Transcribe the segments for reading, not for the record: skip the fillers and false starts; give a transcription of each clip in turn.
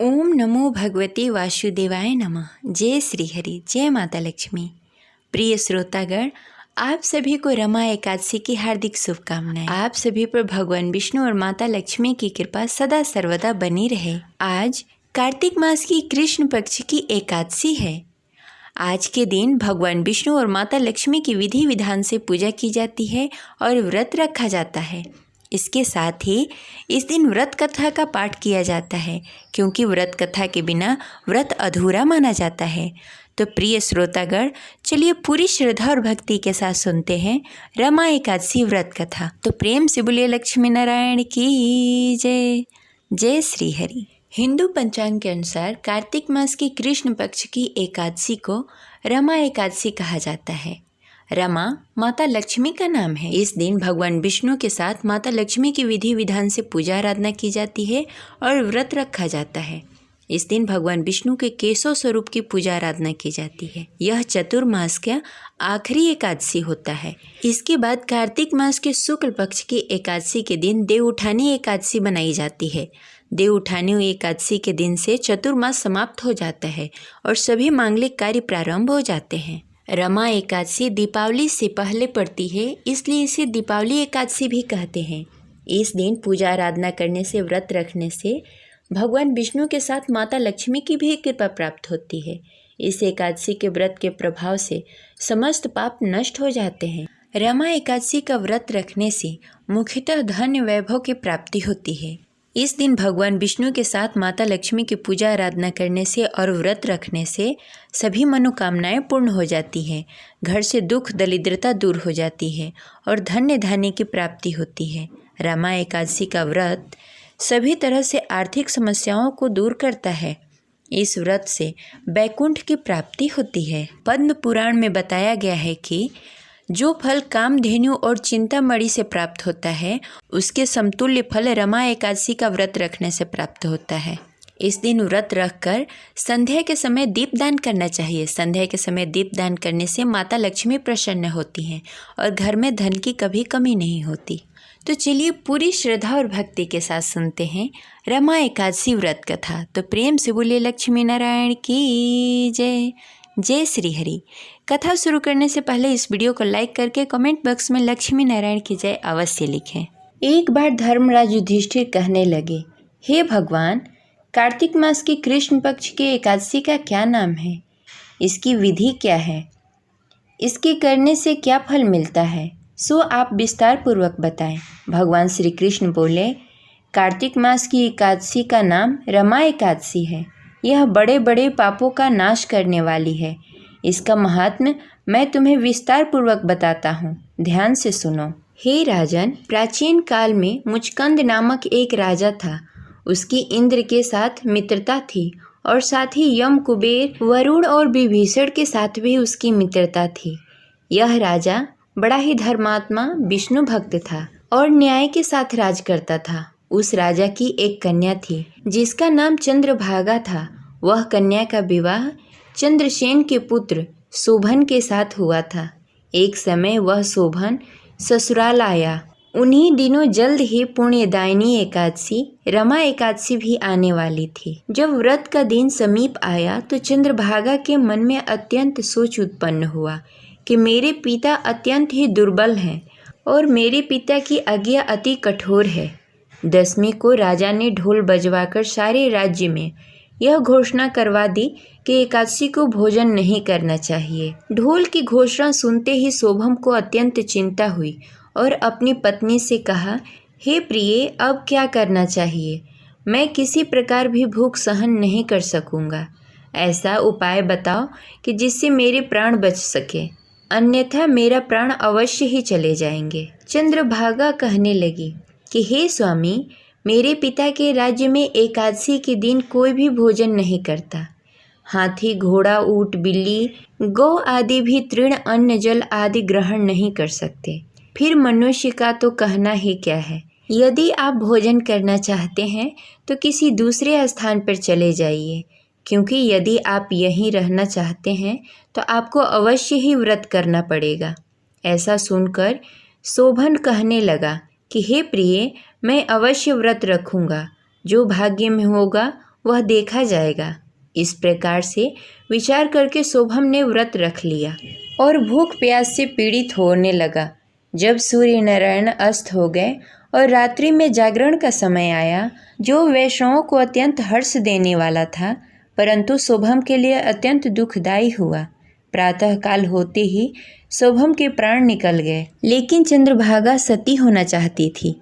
ओम नमो भगवते वासुदेवाय नमः। जय श्री हरि, जय माता लक्ष्मी। प्रिय श्रोतागण, आप सभी को रमा एकादशी की हार्दिक शुभकामनाएं। आप सभी पर भगवान विष्णु और माता लक्ष्मी की कृपा सदा सर्वदा बनी रहे। आज कार्तिक मास की कृष्ण पक्ष की एकादशी है। आज के दिन भगवान विष्णु और माता लक्ष्मी की विधि विधान से पूजा की जाती है और व्रत रखा जाता है। इसके साथ ही इस दिन व्रत कथा का पाठ किया जाता है, क्योंकि व्रत कथा के बिना व्रत अधूरा माना जाता है। तो प्रिय श्रोतागण, चलिए पूरी श्रद्धा और भक्ति के साथ सुनते हैं रमा एकादशी व्रत कथा। तो प्रेम से बोलिए लक्ष्मी नारायण की जय। जय श्री हरि। हिंदू पंचांग के अनुसार कार्तिक मास की कृष्ण पक्ष की एकादशी को रमा एकादशी कहा जाता है। रमा माता लक्ष्मी का नाम है। इस दिन भगवान विष्णु के साथ माता लक्ष्मी की विधि विधान से पूजा आराधना की जाती है और व्रत रखा जाता है। इस दिन भगवान विष्णु के केशव स्वरूप की पूजा आराधना की जाती है। यह चतुर्मास का आखिरी एकादशी होता है। इसके बाद कार्तिक मास के शुक्ल पक्ष की एकादशी के दिन देव उठानी एकादशी बनाई जाती है। देव उठानी एकादशी के दिन से चतुर्मास समाप्त हो जाता है और सभी मांगलिक कार्य प्रारंभ हो जाते हैं। रमा एकादशी दीपावली से पहले पड़ती है, इसलिए इसे दीपावली एकादशी भी कहते हैं। इस दिन पूजा आराधना करने से, व्रत रखने से भगवान विष्णु के साथ माता लक्ष्मी की भी कृपा प्राप्त होती है। इस एकादशी के व्रत के प्रभाव से समस्त पाप नष्ट हो जाते हैं। रमा एकादशी का व्रत रखने से मुख्यतः धन वैभव की प्राप्ति होती है। इस दिन भगवान विष्णु के साथ माता लक्ष्मी की पूजा आराधना करने से और व्रत रखने से सभी मनोकामनाएं पूर्ण हो जाती हैं। घर से दुख दरिद्रता दूर हो जाती है और धन्य धान्य की प्राप्ति होती है। रमा एकादशी का व्रत सभी तरह से आर्थिक समस्याओं को दूर करता है। इस व्रत से वैकुंठ की प्राप्ति होती है। पद्म पुराण में बताया गया है कि जो फल कामधेनु और चिंतामणि से प्राप्त होता है, उसके समतुल्य फल रमा एकादशी का व्रत रखने से प्राप्त होता है। इस दिन व्रत रखकर संध्या के समय दीपदान करना चाहिए। संध्या के समय दीपदान करने से माता लक्ष्मी प्रसन्न होती हैं और घर में धन की कभी कमी नहीं होती। तो चलिए पूरी श्रद्धा और भक्ति के साथ सुनते हैं रमा एकादशी व्रत कथा। तो प्रेम से बोलिए लक्ष्मी नारायण की जय। जय श्री हरि। कथा शुरू करने से पहले इस वीडियो को लाइक करके कमेंट बॉक्स में लक्ष्मी नारायण की जय अवश्य लिखें। एक बार धर्मराज युधिष्ठिर कहने लगे, हे भगवान, कार्तिक मास की कृष्ण पक्ष के एकादशी का क्या नाम है? इसकी विधि क्या है? इसके करने से क्या फल मिलता है? सो आप विस्तार पूर्वक बताएं। भगवान श्री कृष्ण बोले, कार्तिक मास की एकादशी का नाम रमा एकादशी है। यह बड़े बड़े पापों का नाश करने वाली है। इसका महात्म्य मैं तुम्हें विस्तार पूर्वक बताता हूँ, ध्यान से सुनो। हे राजन, प्राचीन काल में मुचकंद नामक एक राजा था। उसकी इंद्र के साथ मित्रता थी और साथ ही यम, कुबेर, वरुण और विभीषण के साथ भी उसकी मित्रता थी। यह राजा बड़ा ही धर्मात्मा, विष्णु भक्त था और न्याय के साथ राज करता था। उस राजा की एक कन्या थी जिसका नाम चंद्रभागा था। वह कन्या का विवाह चंद्रसेन के पुत्र शोभन के साथ हुआ था। एक समय वह शोभन ससुराल आया। उन्हीं दिनों जल्द ही पुण्यदायिनी एकादशी रमा एकादशी भी आने वाली थी। जब व्रत का दिन समीप आया तो चंद्रभागा के मन में अत्यंत सोच उत्पन्न हुआ कि मेरे पिता अत्यंत ही दुर्बल हैं और मेरे पिता की आज्ञा अति कठोर है। दसवीं को राजा ने ढोल बजवाकर सारे राज्य में यह घोषणा करवा दी कि एकादशी को भोजन नहीं करना चाहिए। ढोल की घोषणा सुनते ही शोभम को अत्यंत चिंता हुई और अपनी पत्नी से कहा, हे प्रिय, अब क्या करना चाहिए? मैं किसी प्रकार भी भूख सहन नहीं कर सकूंगा। ऐसा उपाय बताओ कि जिससे मेरे प्राण बच सके, अन्यथा मेरा प्राण अवश्य ही चले जाएंगे। चंद्रभागा कहने लगी कि हे स्वामी, मेरे पिता के राज्य में एकादशी के दिन कोई भी भोजन नहीं करता। हाथी, घोड़ा, ऊंट, बिल्ली, गौ आदि भी तृण, अन्न, जल आदि ग्रहण नहीं कर सकते। फिर मनुष्य का तो कहना ही क्या है। यदि आप भोजन करना चाहते हैं तो किसी दूसरे स्थान पर चले जाइए, क्योंकि यदि आप यहीं रहना चाहते हैं तो आपको अवश्य ही व्रत करना पड़ेगा। ऐसा सुनकर शोभन कहने लगा कि हे प्रिय, मैं अवश्य व्रत रखूंगा। जो भाग्य में होगा वह देखा जाएगा। इस प्रकार से विचार करके शोभम ने व्रत रख लिया और भूख प्यास से पीड़ित होने लगा। जब सूर्य नारायण अस्त हो गए और रात्रि में जागरण का समय आया, जो वैष्णवों को अत्यंत हर्ष देने वाला था, परंतु शोभम के लिए अत्यंत दुखदायी हुआ। प्रातःकाल होते ही शोभम के प्राण निकल गए। लेकिन चंद्रभागा सती होना चाहती थी,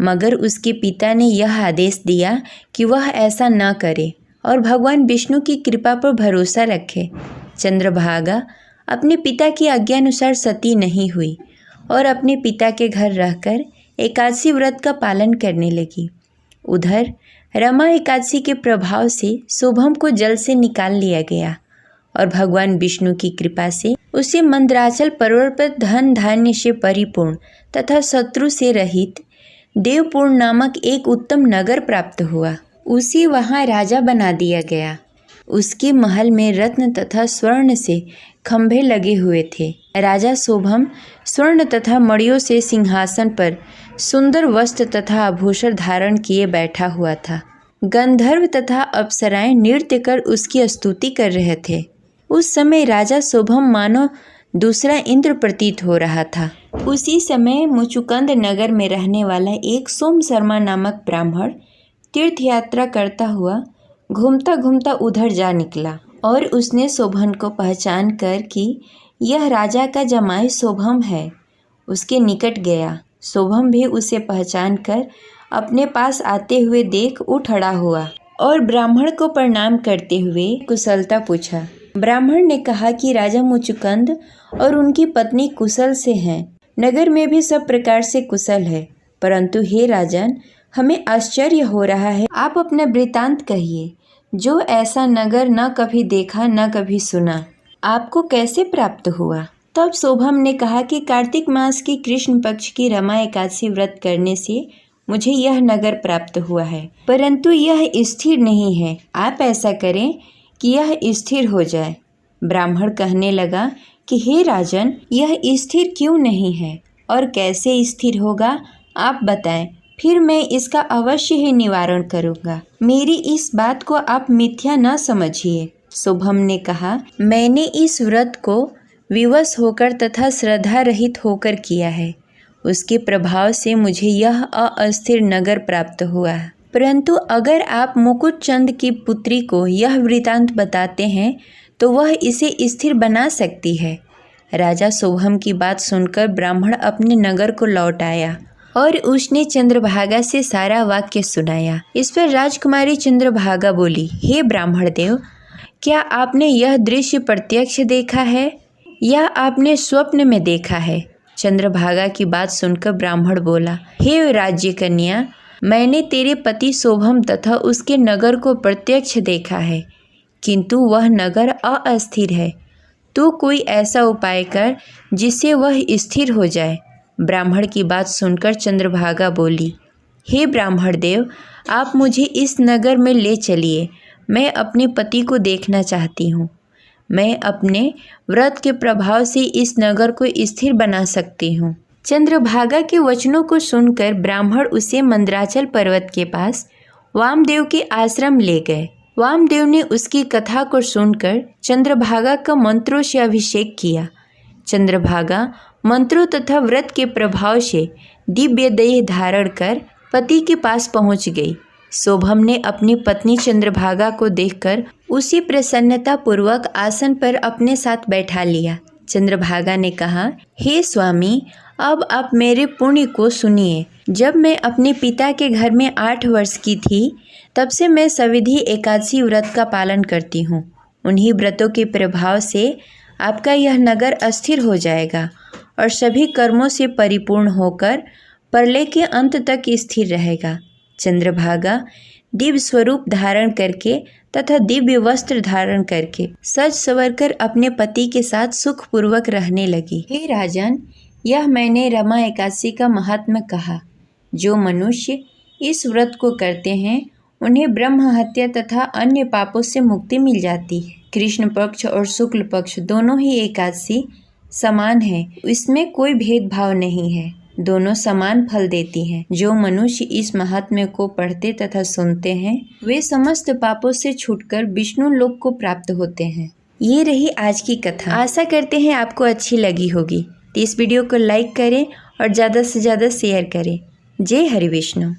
मगर उसके पिता ने यह आदेश दिया कि वह ऐसा न करे और भगवान विष्णु की कृपा पर भरोसा रखे। चंद्रभागा अपने पिता की आज्ञानुसार सती नहीं हुई और अपने पिता के घर रहकर एकादशी व्रत का पालन करने लगी। उधर रमा एकादशी के प्रभाव से शोभम को जल से निकाल लिया गया और भगवान विष्णु की कृपा से उसे मंदराचल पर्वत पर धन धान्य से परिपूर्ण तथा शत्रु से रहित देवपुर नामक एक उत्तम नगर प्राप्त हुआ। उसे वहाँ राजा बना दिया गया। उसके महल में रत्न तथा स्वर्ण से खंभे लगे हुए थे। राजा शोभम स्वर्ण तथा मणियों से सिंहासन पर सुंदर वस्त्र तथा आभूषण धारण किए बैठा हुआ था। गंधर्व तथा अप्सराएं नृत्य कर उसकी स्तुति कर रहे थे। उस समय राजा शोभम मानो दूसरा इंद्र प्रतीत हो रहा था। उसी समय मुचुकुंद नगर में रहने वाला एक सोम शर्मा नामक ब्राह्मण तीर्थ यात्रा करता हुआ घूमता घूमता उधर जा निकला और उसने शोभम को पहचान कर कि यह राजा का जमाई शोभम है, उसके निकट गया। शोभम भी उसे पहचान कर अपने पास आते हुए देख उठ खड़ा हुआ और ब्राह्मण को प्रणाम करते हुए कुशलता पूछा। ब्राह्मण ने कहा कि राजा मुचुकुंद और उनकी पत्नी कुशल से हैं। नगर में भी सब प्रकार से कुशल है, परंतु हे राजन, हमें आश्चर्य हो रहा है। आप अपना वृतांत कहिए, जो ऐसा नगर न कभी देखा न कभी सुना, आपको कैसे प्राप्त हुआ? तब शोभम ने कहा कि कार्तिक मास की कृष्ण पक्ष की रमा एकादशी व्रत करने से मुझे यह नगर प्राप्त हुआ है, परंतु यह स्थिर नहीं है। आप ऐसा करें कि यह स्थिर हो जाए। ब्राह्मण कहने लगा कि हे राजन, यह स्थिर क्यों नहीं है और कैसे स्थिर होगा, आप बताएं, फिर मैं इसका अवश्य ही निवारण करूँगा। मेरी इस बात को आप मिथ्या न समझिए। शोभम ने कहा, मैंने इस व्रत को विवश होकर तथा श्रद्धा रहित होकर किया है। उसके प्रभाव से मुझे यह अस्थिर नगर प्राप्त हुआ है। परंतु अगर आप मुकुट चंद की पुत्री को यह वृतांत बताते हैं तो वह इसे स्थिर बना सकती है। राजा शोभम की बात सुनकर ब्राह्मण अपने नगर को लौट आया और उसने चंद्रभागा से सारा वाक्य सुनाया। इस पर राजकुमारी चंद्रभागा बोली, हे ब्राह्मण देव, क्या आपने यह दृश्य प्रत्यक्ष देखा है या आपने स्वप्न में देखा है? चंद्रभागा की बात सुनकर ब्राह्मण बोला, हे राज्य कन्या, मैंने तेरे पति शोभम तथा उसके नगर को प्रत्यक्ष देखा है, किंतु वह नगर अस्थिर है। तू कोई ऐसा उपाय कर जिससे वह स्थिर हो जाए। ब्राह्मण की बात सुनकर चंद्रभागा बोली, हे ब्राह्मण देव, आप मुझे इस नगर में ले चलिए। मैं अपने पति को देखना चाहती हूँ। मैं अपने व्रत के प्रभाव से इस नगर को स्थिर बना सकती हूँ। चंद्रभागा के वचनों को सुनकर ब्राह्मण उसे मंदराचल पर्वत के पास वामदेव के आश्रम ले गए। वामदेव ने उसकी कथा को सुनकर चंद्रभागा का मंत्रों से अभिषेक किया। चंद्रभागा मंत्रों तथा व्रत के प्रभाव से दिव्य देह धारण कर पति के पास पहुंच गई। शोभम ने अपनी पत्नी चंद्रभागा को देखकर उसी प्रसन्नता पूर्वक आसन पर अपने साथ बैठा लिया। चंद्रभागा ने कहा, हे स्वामी, अब आप मेरे पुण्य को सुनिए। जब मैं अपने पिता के घर में 8 वर्ष की थी, तब से मैं सविधि एकादशी व्रत का पालन करती हूँ। उन्हीं व्रतों के प्रभाव से आपका यह नगर अस्थिर हो जाएगा और सभी कर्मों से परिपूर्ण होकर प्रलय के अंत तक स्थिर रहेगा। चंद्रभागा दिव्य स्वरूप धारण करके तथा दिव्य वस्त्र धारण करके सज संवर कर अपने पति के साथ सुखपूर्वक रहने लगी। हे राजन, यह मैंने रमा एकादशी का महात्म्य कहा। जो मनुष्य इस व्रत को करते हैं उन्हें ब्रह्म हत्या तथा अन्य पापों से मुक्ति मिल जाती है। कृष्ण पक्ष और शुक्ल पक्ष दोनों ही एकादशी समान है, इसमें कोई भेदभाव नहीं है। दोनों समान फल देती हैं। जो मनुष्य इस महात्म्य को पढ़ते तथा सुनते हैं वे समस्त पापों से छूटकर विष्णु लोक को प्राप्त होते हैं। ये रही आज की कथा। आशा करते हैं आपको अच्छी लगी होगी। तो इस वीडियो को लाइक करें और ज़्यादा से ज़्यादा शेयर करें। जय हरि विष्णु।